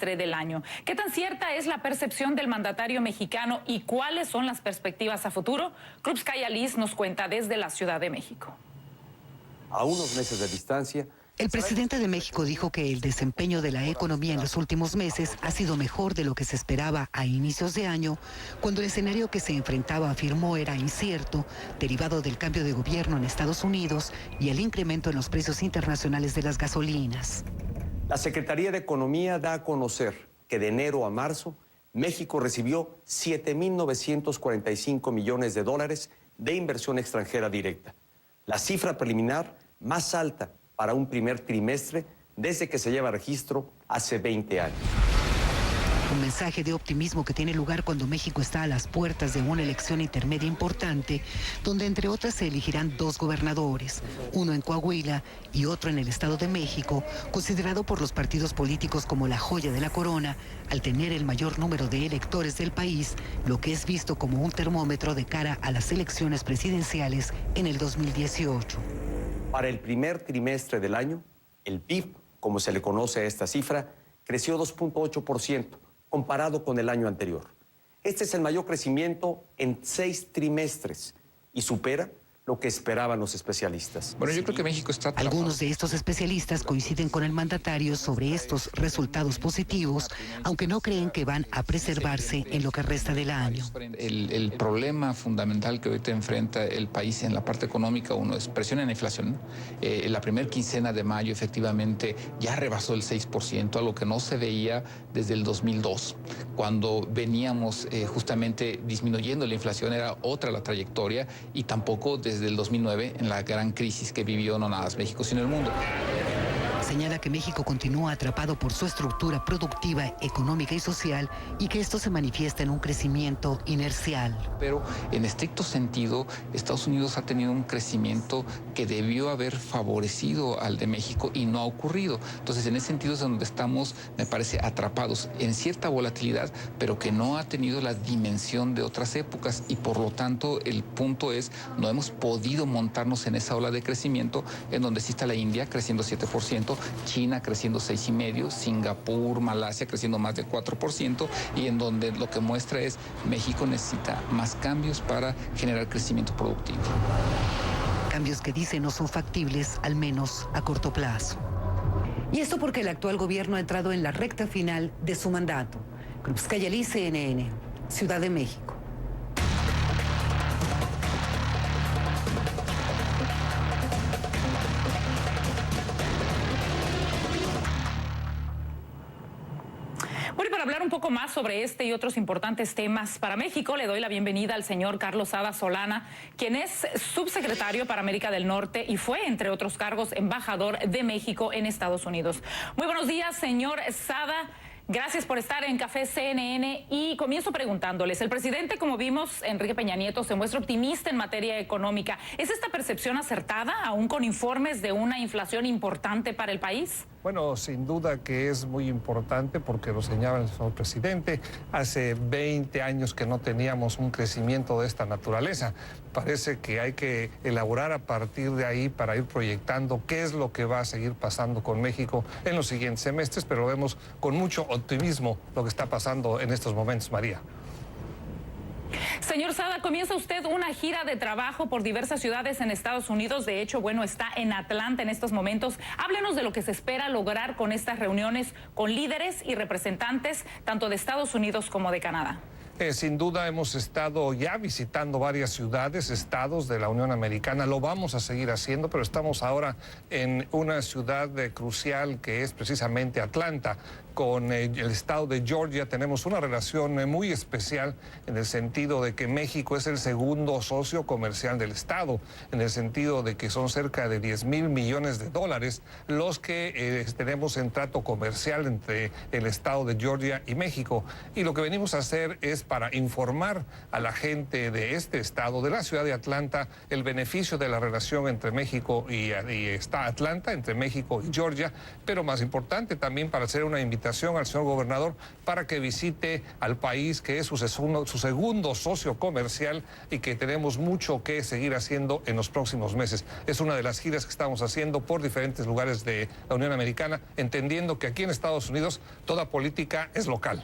trimestre del año. ¿Qué tan cierta es la percepción del mandatario mexicano y cuáles son las perspectivas a futuro? Krupskaya Liz nos cuenta desde la Ciudad de México. A unos meses de distancia, el presidente de México dijo que el desempeño de la economía en los últimos meses ha sido mejor de lo que se esperaba a inicios de año, cuando el escenario que se enfrentaba, afirmó, era incierto, derivado del cambio de gobierno en Estados Unidos y el incremento en los precios internacionales de las gasolinas. La Secretaría de Economía da a conocer que de enero a marzo, México recibió 7.945 millones de dólares de inversión extranjera directa, la cifra preliminar más alta para un primer trimestre desde que se lleva registro hace 20 años. Un mensaje de optimismo que tiene lugar cuando México está a las puertas de una elección intermedia importante, donde entre otras se elegirán 2 gobernadores, uno en Coahuila y otro en el Estado de México, considerado por los partidos políticos como la joya de la corona, al tener el mayor número de electores del país, lo que es visto como un termómetro de cara a las elecciones presidenciales en el 2018. Para el primer trimestre del año, el PIB, como se le conoce a esta cifra, creció 2.8% comparado con el año anterior. Este es el mayor crecimiento en 6 trimestres y supera lo que esperaban los especialistas. Bueno, yo creo que México está atrapado. Algunos de estos especialistas coinciden con el mandatario sobre estos resultados positivos, aunque no creen que van a preservarse en lo que resta del año. El problema fundamental que ahorita enfrenta el país en la parte económica, uno es presión en la inflación. La primera quincena de mayo efectivamente ya rebasó el 6%, algo que no se veía desde el 2002, cuando veníamos justamente disminuyendo la inflación, era otra la trayectoria, y tampoco desde el 2009 en la gran crisis que vivió no nada más México, sino el mundo. Señala que México continúa atrapado por su estructura productiva, económica y social, y que esto se manifiesta en un crecimiento inercial. Pero en estricto sentido, Estados Unidos ha tenido un crecimiento que debió haber favorecido al de México y no ha ocurrido. Entonces, en ese sentido es donde estamos, me parece, atrapados en cierta volatilidad, pero que no ha tenido la dimensión de otras épocas, y por lo tanto el punto es, no hemos podido montarnos en esa ola de crecimiento en donde sí está la India creciendo 7%, China creciendo 6,5%, Singapur, Malasia creciendo más de 4%, y en donde lo que muestra es México necesita más cambios para generar crecimiento productivo. Cambios que dicen no son factibles, al menos a corto plazo. Y esto porque el actual gobierno ha entrado en la recta final de su mandato. Krupskaya Liz, CNN, Ciudad de México. Bueno, y para hablar un poco más sobre este y otros importantes temas para México, le doy la bienvenida al señor Carlos Sada Solana, quien es subsecretario para América del Norte y fue, entre otros cargos, embajador de México en Estados Unidos. Muy buenos días, señor Sada. Gracias por estar en Café CNN y comienzo preguntándoles, el presidente, como vimos, Enrique Peña Nieto, se muestra optimista en materia económica. ¿Es esta percepción acertada, aún con informes de una inflación importante para el país? Bueno, sin duda que es muy importante porque lo señala el señor presidente. Hace 20 años que no teníamos un crecimiento de esta naturaleza. Parece que hay que elaborar a partir de ahí para ir proyectando qué es lo que va a seguir pasando con México en los siguientes semestres, pero vemos con mucho optimismo lo que está pasando en estos momentos, María. Señor Sada, comienza usted una gira de trabajo por diversas ciudades en Estados Unidos. De hecho, bueno, está en Atlanta en estos momentos. Háblenos de lo que se espera lograr con estas reuniones con líderes y representantes tanto de Estados Unidos como de Canadá. Sin duda hemos estado ya visitando varias ciudades, estados de la Unión Americana. Lo vamos a seguir haciendo, pero estamos ahora en una ciudad crucial que es precisamente Atlanta. Con el estado de Georgia tenemos una relación muy especial en el sentido de que México es el segundo socio comercial del estado, en el sentido de que son cerca de 10,000 millones de dólares los que tenemos en trato comercial entre el estado de Georgia y México. Y lo que venimos a hacer es para informar a la gente de este estado, de la ciudad de Atlanta, el beneficio de la relación entre México y está Atlanta, entre México y Georgia, pero más importante también para hacer una invitación invitación al señor gobernador para que visite al país, que es su segundo socio comercial y que tenemos mucho que seguir haciendo en los próximos meses. Es una de las giras que estamos haciendo por diferentes lugares de la Unión Americana, entendiendo que aquí en Estados Unidos toda política es local.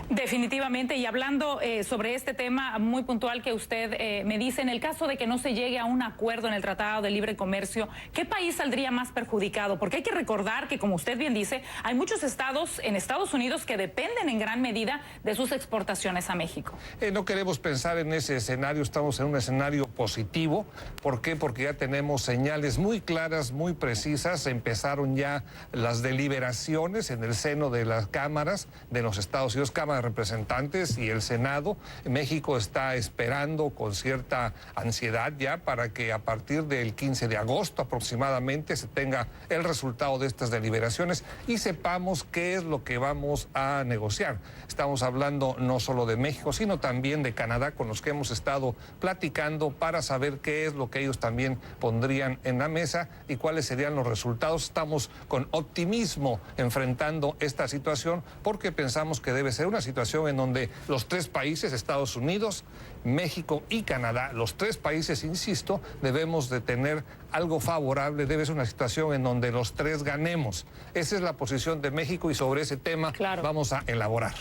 Definitivamente, y hablando sobre este tema muy puntual que usted me dice, en el caso de que no se llegue a un acuerdo en el Tratado de Libre Comercio, ¿qué país saldría más perjudicado? Porque hay que recordar que, como usted bien dice, hay muchos estados en Estados Unidos que dependen en gran medida de sus exportaciones a México. No queremos pensar en ese escenario, estamos en un escenario positivo. ¿Por qué? Porque ya tenemos señales muy claras, muy precisas. Empezaron ya las deliberaciones en el seno de las cámaras de los Estados Unidos, Cámara de Representantes y el Senado. México está esperando con cierta ansiedad ya para que a partir del 15 de agosto aproximadamente se tenga el resultado de estas deliberaciones y sepamos qué es lo que vamos a negociar. Estamos hablando no solo de México, sino también de Canadá, con los que hemos estado platicando para saber qué es lo que ellos también pondrían en la mesa y cuáles serían los resultados. Estamos con optimismo enfrentando esta situación porque pensamos que debe ser una situación en donde los tres países, Estados Unidos, México y Canadá, los tres países, insisto, debemos de tener algo favorable, debe ser una situación en donde los tres ganemos. Esa es la posición de México y sobre ese tema vamos a elaborar.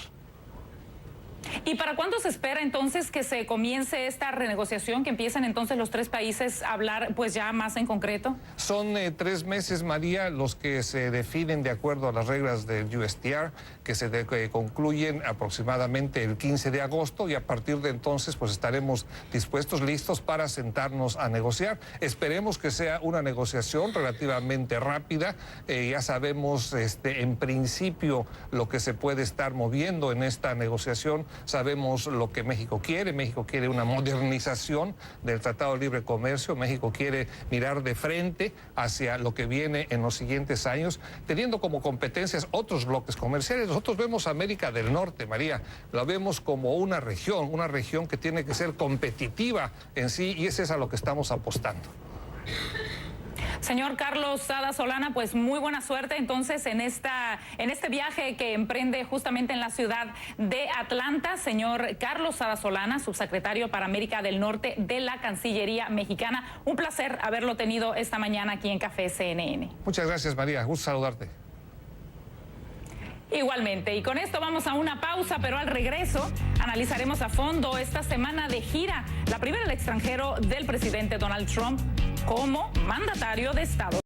¿Y para cuándo se espera entonces que se comience esta renegociación, que empiecen entonces los tres países a hablar pues ya más en concreto? Son 3 meses, María, los que se definen de acuerdo a las reglas del USTR, que se concluyen aproximadamente el 15 de agosto y a partir de entonces pues estaremos dispuestos, listos para sentarnos a negociar. Esperemos que sea una negociación relativamente rápida. Ya sabemos en principio lo que se puede estar moviendo en esta negociación. Sabemos lo que México quiere. México quiere una modernización del Tratado de Libre Comercio. México quiere mirar de frente hacia lo que viene en los siguientes años, teniendo como competencias otros bloques comerciales. Nosotros vemos América del Norte, María, la vemos como una región que tiene que ser competitiva en sí, y ese es a lo que estamos apostando. Señor Carlos Sada Solana, pues muy buena suerte entonces en este viaje que emprende justamente en la ciudad de Atlanta. Señor Carlos Sada Solana, subsecretario para América del Norte de la Cancillería Mexicana. Un placer haberlo tenido esta mañana aquí en Café CNN. Muchas gracias, María. Gusto saludarte. Igualmente, y con esto vamos a una pausa, pero al regreso analizaremos a fondo esta semana de gira, la primera al extranjero del presidente Donald Trump como mandatario de Estados Unidos.